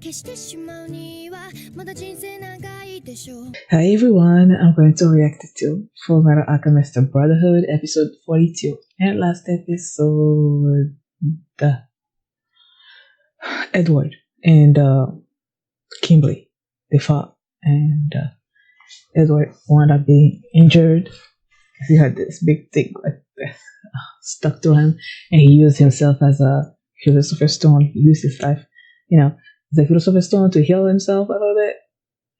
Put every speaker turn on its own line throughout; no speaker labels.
Hi everyone, I'm going to react to Fullmetal Alchemist Brotherhood episode 42. And last episode, Edward and Kimberly, they fought, and Edward wound up being injured because he had this big thing like stuck to him, and he used himself as a philosopher's stone. He used his life, as a philosopher's stone to heal himself a little bit.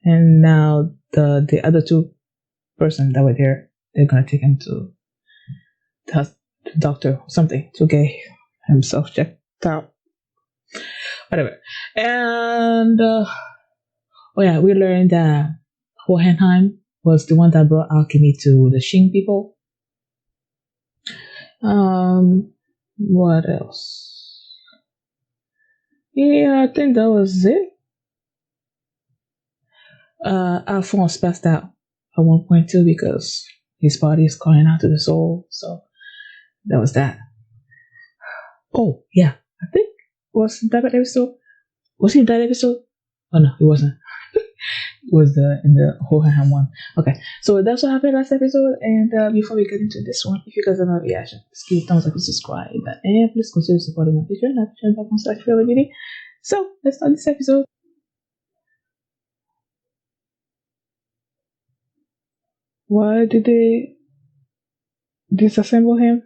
And now the other two person that were there, they're gonna take him to the doctor or something to get himself checked out. Whatever. And oh yeah, we learned that Hohenheim was the one that brought alchemy to the Xing people. What else? Yeah, I think that was it. Alphonse passed out at one point too because his body is calling out to the soul. So that was that. Oh yeah, I think was that episode. Was he in that episode? Oh no, he wasn't. It was in the Hohenheim one. Okay, so that's what happened last episode. And before we get into this one, if you guys have a reaction, just give a thumbs up and subscribe, and please consider supporting my Patreon at patreon.com/FullMetalAlchemist. So let's start this episode. Why did they disassemble him?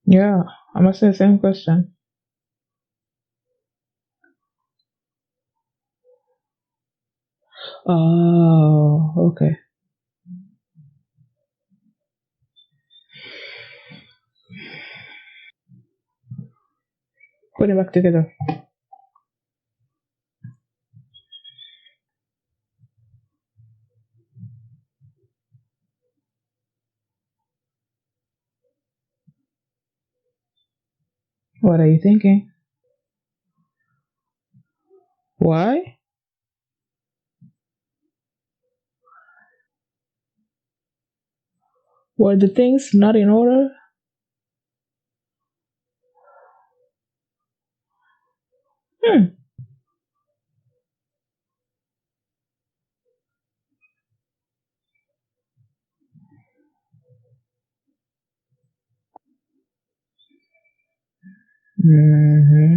Yeah, I'm asking the same question. Oh, okay. Put it back together. What are you thinking? Why? Were the things not in order? Hmm.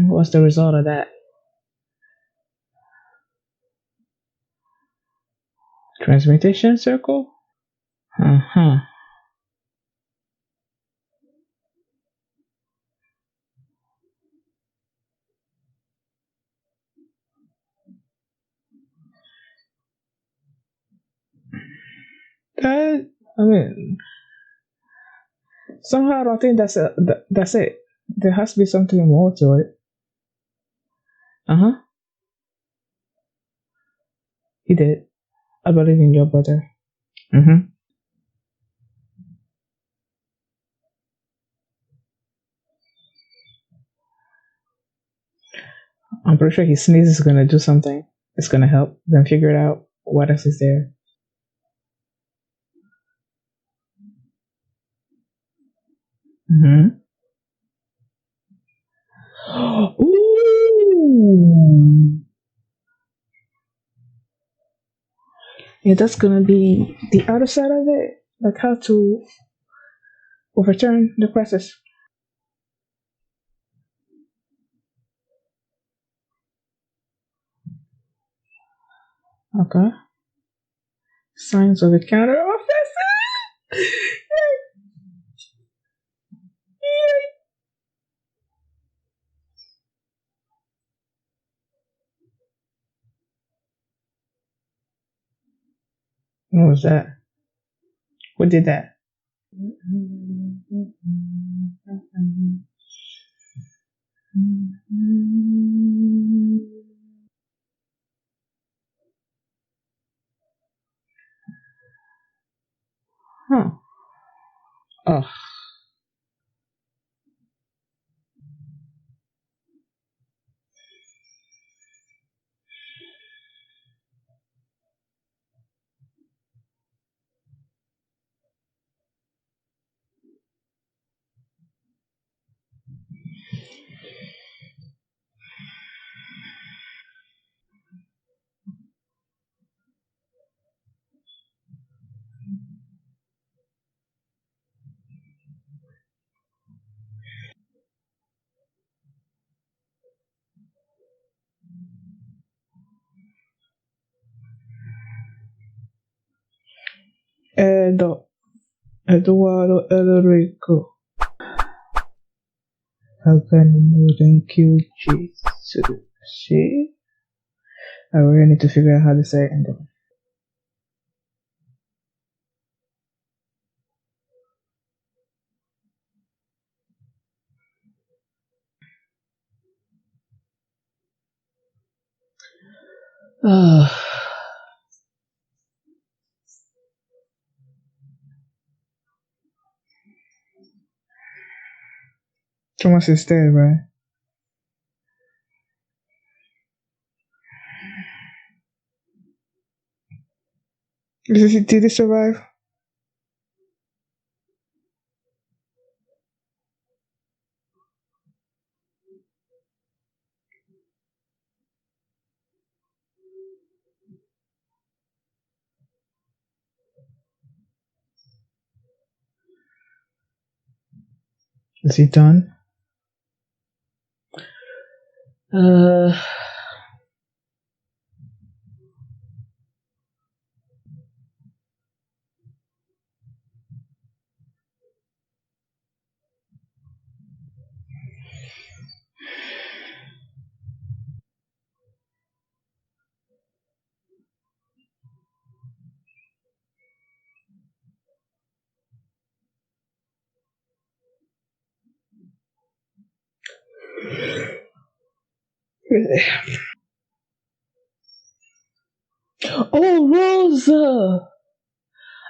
What's the result of that? Transmutation circle? Uh-huh. That, I mean, somehow I don't think that's it. There has to be something more to it. Uh-huh. He did. I believe in your brother. Mm-hmm. I'm pretty sure he sneezes is gonna do something. It's gonna help them figure it out. What else is there? Mm-hmm. Ooh. Yeah, that's gonna be the other side of it. Like how to overturn the process. Okay. Signs of a counteroffensive. What was that? What did that? Huh. Oh. Edo. Eduardo Elrico. Haganimuden Kyujitsu. See? I really need to figure out how to say it. Uh, Thomas is dead, right? Did he survive? Is he done? Uh, oh, Rosa!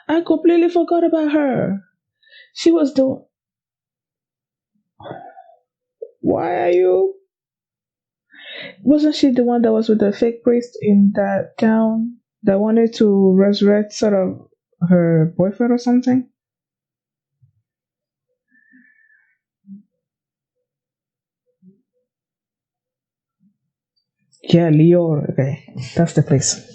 I completely forgot about her. She was the. Why are you? Wasn't she the one that was with the fake priest in that town that wanted to resurrect sort of her boyfriend or something? Yeah, Lior. Okay, that's the place.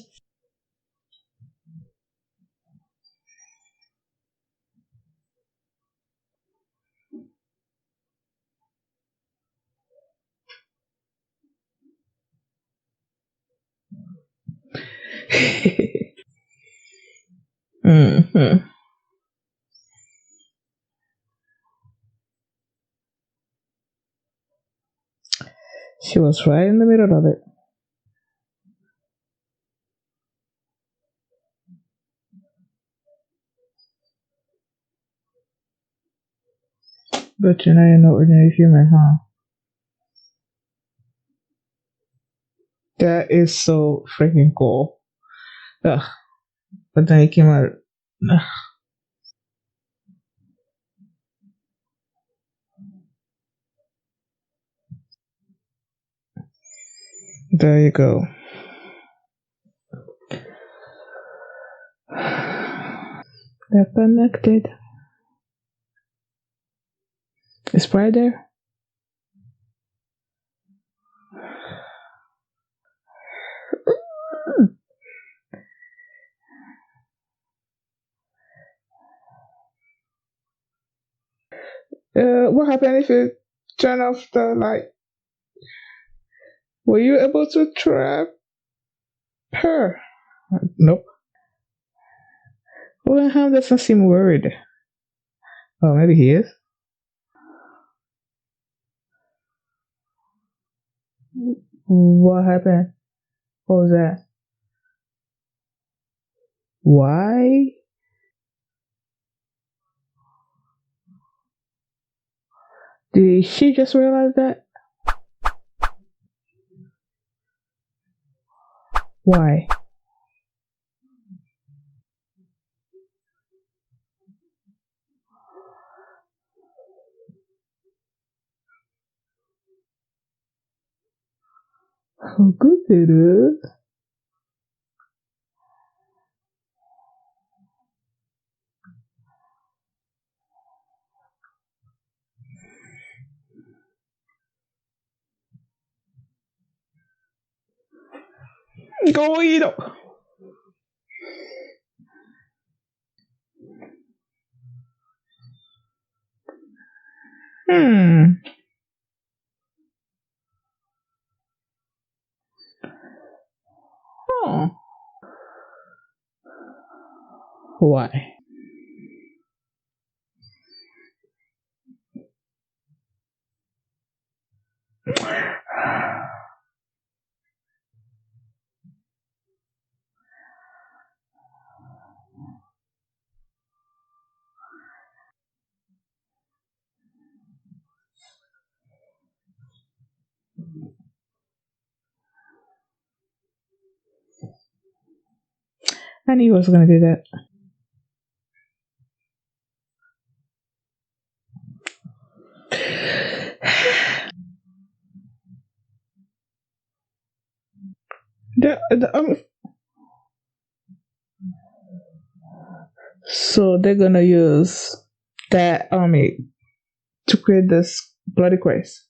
hmm She was right in the middle of it. But you know, you're not ordinary human, huh? That is so freaking cool. Ugh. But then he came out. Ugh. There you go. They're connected. Is Pride there? What happened if you turn off the light? Were you able to trap her? Nope. Wilhelm doesn't seem worried. Oh, maybe he is. What happened? What was that? Why? Did she just realize that? Why? How good it is. Go eat it. Hmm. Oh. Why? I knew he was gonna do that. The, so they're gonna use that army to create this bloody grace.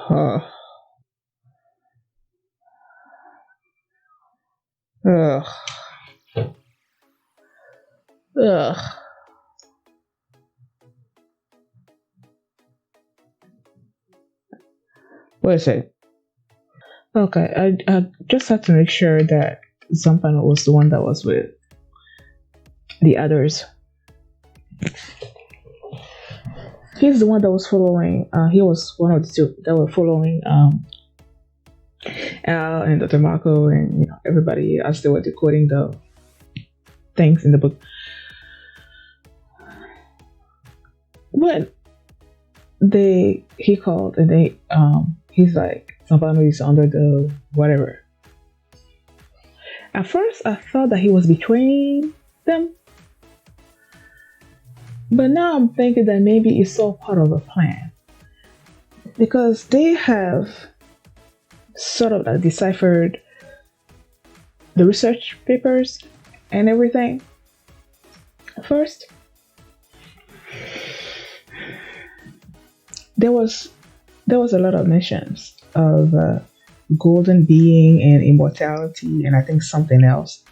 uh, ugh. Ugh. What is it? Okay, I just had to make sure that Zampano was the one that was with the others. He's the one that was following. He was one of the two that were following Al and Dr. Marco and everybody as they were decoding the things in the book. When he called and he's like Zampano is under the whatever. At first, I thought that he was betraying them. But now I'm thinking that maybe it's all part of a plan. Because they have sort of like deciphered the research papers and everything. First, there was a lot of mentions of golden being and immortality and I think something else.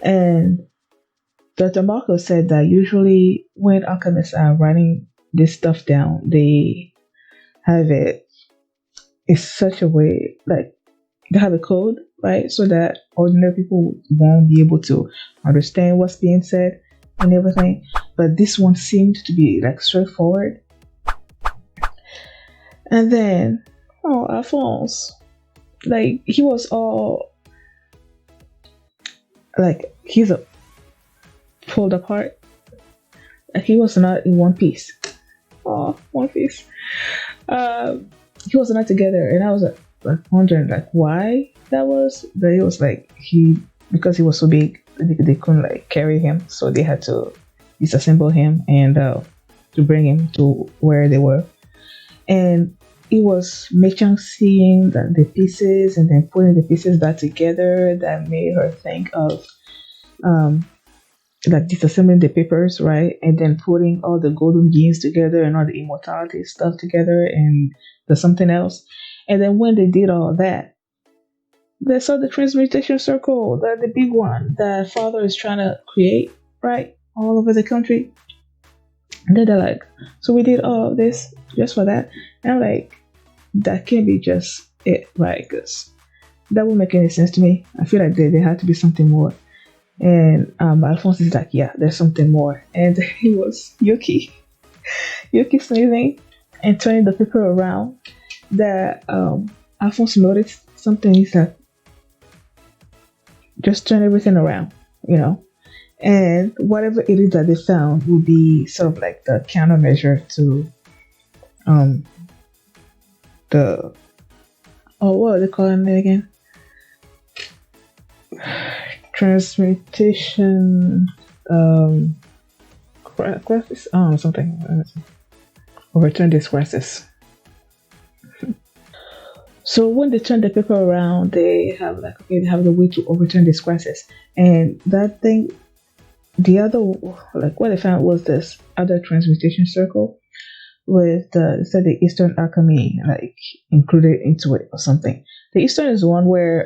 And Dr. Marco said that usually when alchemists are writing this stuff down, they have it in such a way, like they have a code, right? So that ordinary people won't be able to understand what's being said and everything. But this one seemed to be like straightforward. And then, Alphonse, like he was all like he's pulled apart. Like he was not in one piece. Oh, one piece. He was not together, and I was like wondering like why that was. But it was like because he was so big, they couldn't like carry him, so they had to disassemble him and to bring him to where they were. And it was Mei-chan seeing the pieces and then putting the pieces back together that made her think of like disassembling the papers, right? And then putting all the golden beings together and all the immortality stuff together and the something else. And then when they did all that, they saw the transmutation circle, the big one that father is trying to create, right? All over the country. And then they're like, so we did all of this just for that. And I'm like, that can't be just it, right? Because that won't make any sense to me. I feel like there had to be something more. And Alphonse is like, yeah, there's something more. And it was Yuki sneezing and turning the paper around. That Alphonse noticed something. He's like, just turn everything around, you know. And whatever it is that they found will be sort of like the countermeasure to um the what are they calling it again? Transmutation crisis, something. Overturn this crisis. So when they turn the paper around, they have like, okay, they have the way to overturn this crisis. And that thing, the other, like what they found was this other transmutation circle with the Eastern alchemy like included into it or something. The Eastern is the one where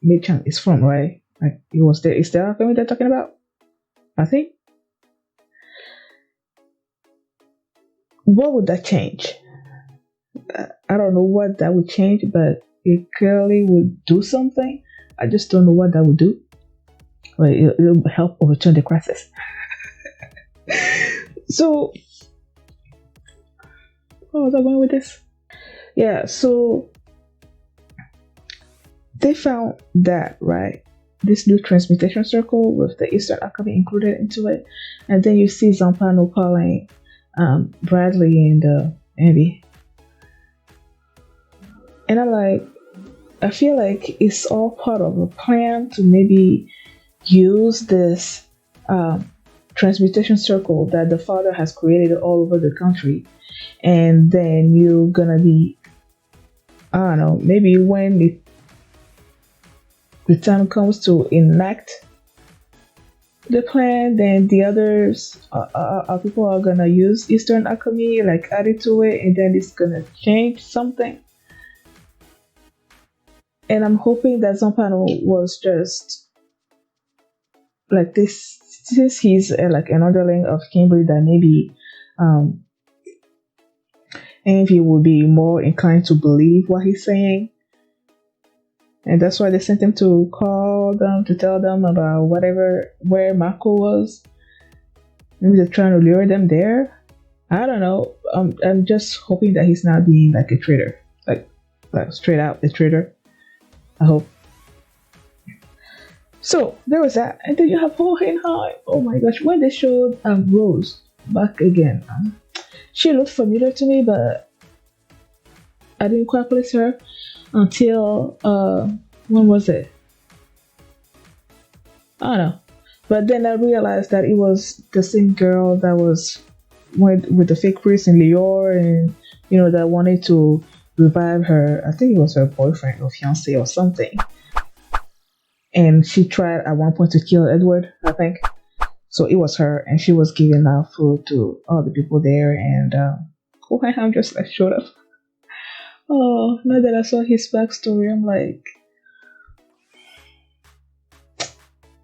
Mei-chan is from, right? Like it was the Eastern alchemy they're talking about, I think. What would that change? I don't know what that would change, but it clearly would do something. I just don't know what that would do. But it'll help overturn the crisis. So, where was I going with this? Yeah, so they found that, right? This new transmutation circle with the Eastern alchemy included into it. And then you see Zampano calling Bradley and Abby. And I'm like, I feel like it's all part of a plan to maybe use this transmutation circle that the father has created all over the country. And then you're gonna be, I don't know, maybe when the time comes to enact the plan, then the others people are gonna use Eastern alchemy, like add it to it, and then it's gonna change something. And I'm hoping that Zampano was just like this, since he's like an underling of Kimberly, that maybe Envy would be more inclined to believe what he's saying. And that's why they sent him to call them to tell them about where Marco was. Maybe they're trying to lure them there. I don't know. I'm just hoping that he's not being like a traitor, like straight out a traitor. I hope. So there was that, and then you have Hohenheim. Oh my gosh, when they showed Rose back again, she looked familiar to me, but I didn't quite place her until when was it? I don't know. But then I realized that it was the same girl that was with the fake priest in Lior, and that wanted to revive her. I think it was her boyfriend or fiance or something. And she tried at one point to kill Edward, I think. So it was her, and she was giving out food to all the people there, and Hohenheim just like showed up. Oh, now that I saw his backstory, I'm like,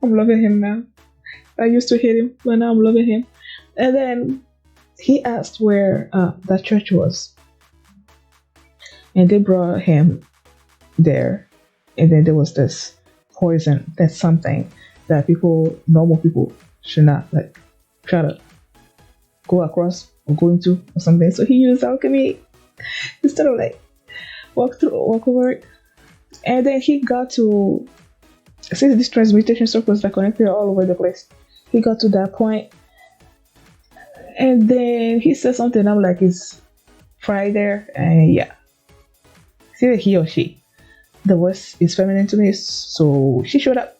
I'm loving him now. I used to hate him, but now I'm loving him. And then he asked where that church was, and they brought him there. And then there was this poison, that's something that normal people should not like try to go across or go into or something. So he used alchemy instead of like walk over it. And then he got to, since this transmutation circles are connected all over the place, he got to that point, and then he said something. I'm like, it's Fry there, and yeah, it's either he or she. The voice is feminine to me, so she showed up.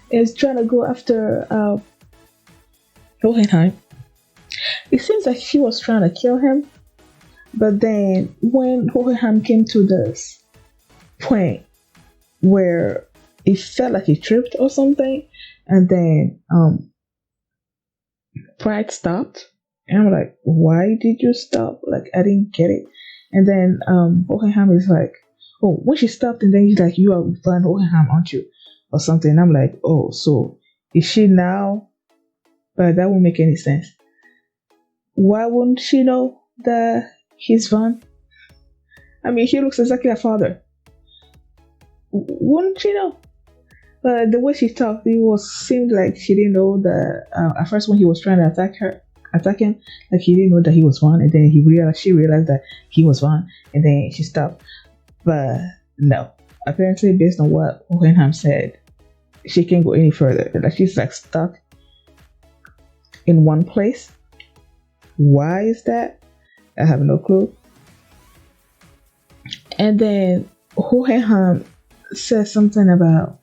Is trying to go after Hohenheim. It seems like she was trying to kill him, but then when Hohenheim came to this point where it felt like he tripped or something, and then Pride stopped, and I'm like, why did you stop? Like, I didn't get it. And then Hohenheim is like, oh, when she stopped, and then he's like, you are Van Hohenheim, aren't you? Or something. And I'm like, oh, so is she now? But that won't make any sense. Why wouldn't she know that he's Van? I mean, he looks exactly like father. Wouldn't you know? But the way she talked, seemed like she didn't know that. At first, when he was trying to attack him, like he didn't know that he was Vaughn, and then she realized that he was Vaughn, and then she stopped. But no, apparently, based on what Hohenheim said, she can't go any further. Like she's like stuck in one place. Why is that? I have no clue. And then Hohenheim says something about,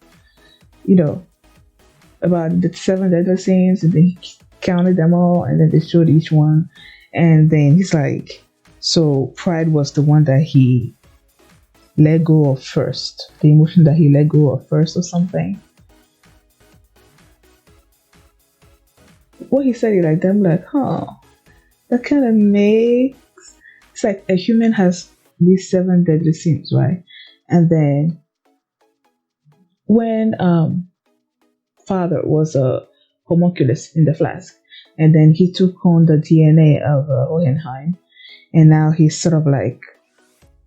about the 7 deadly sins, and then he counted them all, and then they showed each one, and then he's like, so pride was the one that he let go of first, the emotion that he let go of first, or something. What he said, like them, like, that kind of makes, it's like a human has these 7 deadly sins, right? And then when father was a homunculus in the flask, and then he took on the DNA of Hohenheim, and now he's sort of like,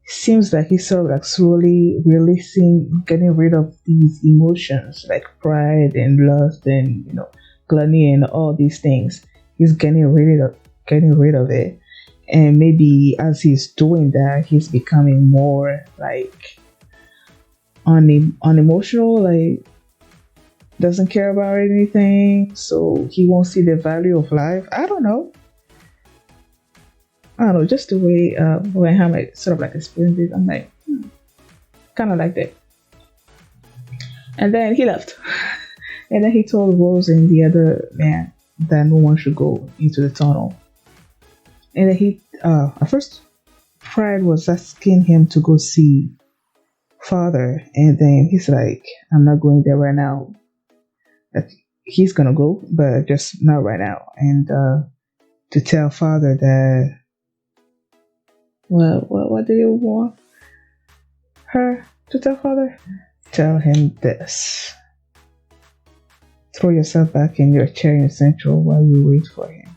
seems like he's sort of like slowly releasing, getting rid of these emotions like pride and lust and gluttony and all these things. He's getting rid of it, and maybe as he's doing that, he's becoming more like unemotional, like doesn't care about anything, so he won't see the value of life. I don't know, just the way Hohenheim like sort of like explained it, I'm like, kind of like that. And then he left. And then he told Rose and the other man that no one should go into the tunnel. And then he, at first, Pride was asking him to go see Father. And then he's like, I'm not going there right now. That he's gonna go, but just not right now. And to tell Father that, what do you want her to tell Father? Tell him this. Throw yourself back in your chair in Central while you wait for him.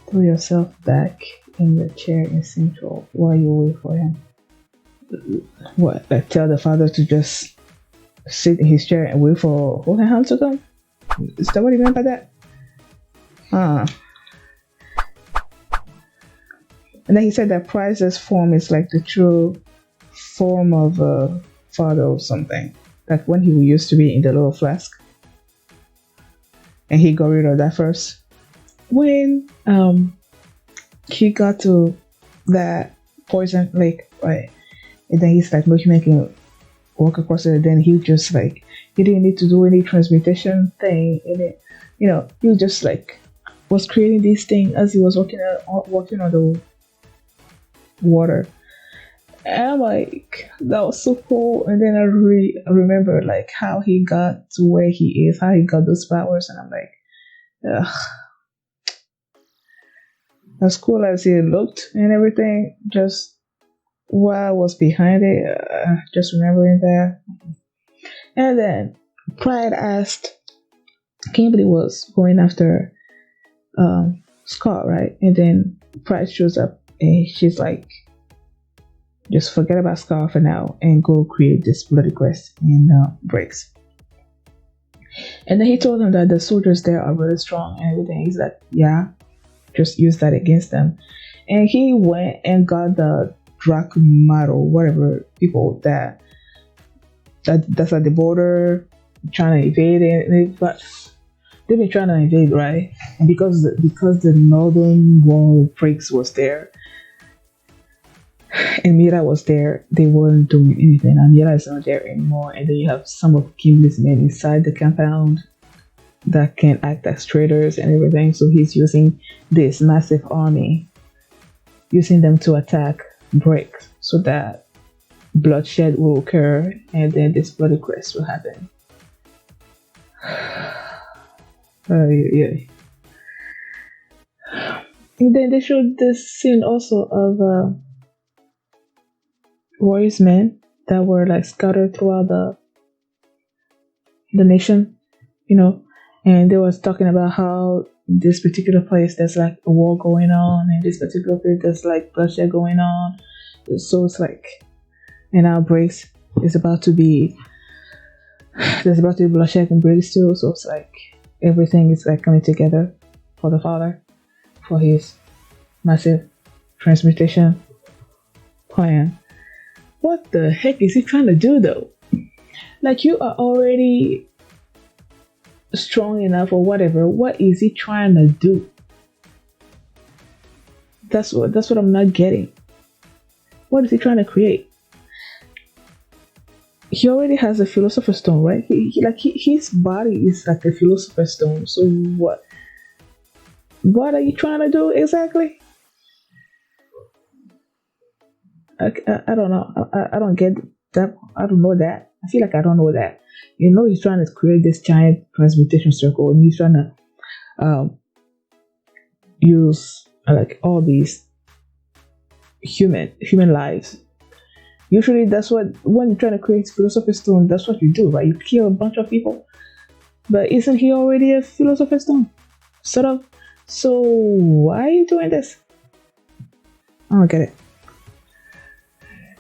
Throw yourself back in your chair in Central while you wait for him. What? Like tell the father to just sit in his chair and wait for Hohenheim to come? Is that what he meant by that? And then he said that Price's form is like the true form of a father or something. Like when he used to be in the little flask. And he got rid of that first. When he got to that poison lake, right? And then he's like, no human can walk across it. And then he just like, he didn't need to do any transmutation thing in it. He just like was creating these things as he was walking on the water. And I'm like, that was so cool. And then I remember like how he got to where he is, how he got those powers, and I'm like, ugh. As cool as it looked and everything, just what was behind it, just remembering that. And then Pride asked, Kimberly was going after Scott, right? And then Pride shows up and she's like, just forget about Scar for now and go create this bloody quest and breaks. And then he told him that the soldiers there are really strong and everything. He's like, yeah, just use that against them. And he went and got the Drachmato, whatever people that's at the border trying to invade it. But they've been trying to invade, right? And because the northern wall breaks was there, and Mira was there, they weren't doing anything, and Mira is not there anymore. And then you have some of Kimberly's men inside the compound that can act as traitors and everything. So he's using this massive army, using them to attack Brick so that bloodshed will occur and then this bloody quest will happen. Yeah. And then they showed this scene also of Roy's men that were like scattered throughout the nation, and they was talking about how this particular place there's like a war going on, and this particular place there's like bloodshed going on, So it's like in our breaks, it's about to be there's about to be bloodshed and breaks too. So it's like everything is like coming together for the Father, for his massive transmutation plan. What the heck is he trying to do though? Like, you are already strong enough or whatever. What is he trying to do? That's what I'm not getting. What is he trying to create? He already has a philosopher's stone, right? His body is like a philosopher's stone. So what? What are you trying to do exactly? I don't know. I don't get that. I don't know that. I feel like I don't know that. You know, he's trying to create this giant transmutation circle, and he's trying to use like all these human lives. Usually, that's what when you're trying to create philosopher's stone, that's what you do, right? You kill a bunch of people. But isn't he already a philosopher's stone? Sort of. So why are you doing this? I don't get it.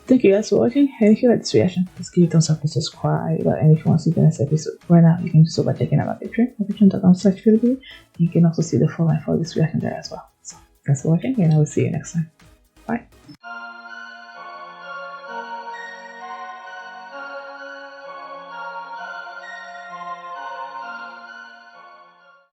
Thank you guys for watching, and if you like this reaction, please give it a thumbs up and subscribe. And if you want to see the next episode right now, you can do so by checking out my Patreon, patreon.com/FullMetalAlchemist. You can also see the full line for this reaction there as well. So thanks for watching, and I will see you next time. Bye.